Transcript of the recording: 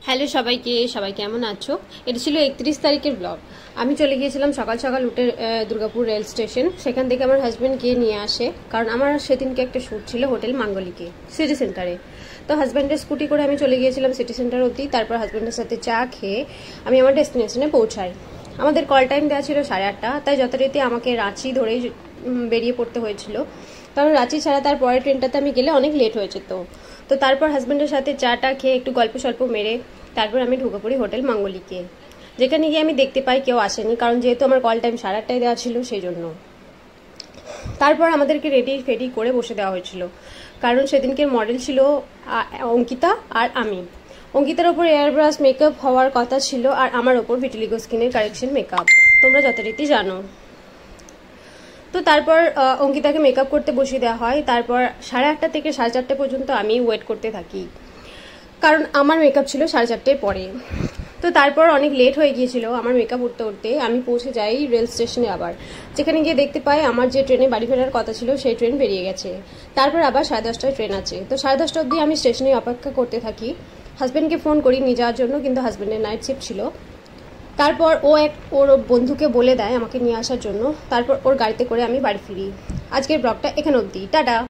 Hello সবাইকে সবাই কেমন আছো। এটা ছিল 31 তারিখের ব্লগ। আমি চলে গিয়েছিলাম সকাল সকাল উঠে দুর্গাপুর রেল স্টেশন। সেখান থেকে আমার হাজব্যান্ড গিয়ে নিয়ে আসে, কারণ আমার সেদিনকে একটা শ্যুট ছিল হোটেল মাঙ্গলিকে সিটি সেন্টারে। তো হাজব্যান্ডের স্কুটি করে আমি চলে গিয়েছিলাম সিটি সেন্টার অবধি। তারপর হাজব্যান্ডের সাথে চা খেয়ে আমি আমার ডেস্টিনেশনে পৌঁছাই। আমাদের কল টাইম দেওয়া ছিল 8:30, তাই যথারীতি আমাকে রাঁচি ধরেই বেরিয়ে পড়তে হয়েছিল, কারণ রাঁচি ছাড়া তার পরের ট্রেনটাতে আমি গেলে অনেক লেট হয়ে যেত। তো তারপর হাজব্যান্ডের সাথে চাটা খেয়ে একটু গল্প সল্প মেরে তারপর আমি ঢুকে পড়ি হোটেল মাঙ্গলিকে, যেখানে গিয়ে আমি দেখতে পাই কেউ আসেনি, কারণ যেহেতু আমার কল টাইম 8:30 দেওয়া ছিল সেই জন্য। তারপর আমাদেরকে রেডি ফেডি করে বসে দেওয়া হয়েছিল, কারণ সেদিনকের মডেল ছিল অঙ্কিতা আর আমি। অঙ্কিতার ওপর এয়ারব্রাশ মেকআপ হওয়ার কথা ছিল, আর আমার ওপর ভিটিলিগো স্কিনের কারেকশন মেকআপ, তোমরা যথারীতি জানো। তো তারপর অঙ্কিতাকে মেকআপ করতে বসিয়ে দেওয়া হয়। তারপর 8:30 থেকে 4:30 পর্যন্ত আমি ওয়েট করতে থাকি, কারণ আমার মেকআপ ছিল 4:30 পরে। তো তারপর অনেক লেট হয়ে গিয়েছিল আমার মেকআপ উঠতে উঠতে। আমি পৌঁছে যাই রেল স্টেশনে আবার, যেখানে গিয়ে দেখতে পাই আমার যে ট্রেনে বাড়ি ফেরার কথা ছিল সেই ট্রেন বেরিয়ে গেছে। তারপর আবার 10:30টায় ট্রেন আছে। তো 10:30 অবধি আমি স্টেশনে অপেক্ষা করতে থাকি। হাজব্যান্ডকে ফোন করি নিয়ে যাওয়ার জন্য, কিন্তু হাজব্যান্ডের নাইট শিফট ছিল। তারপর ওর বন্ধুকে বলে দেয় আমাকে নিয়ে আসার জন্য। তারপর ওর গাড়িতে করে আমি বাড়ি ফিরি। আজকের ব্লগটা এখানে অবধি, টাটা।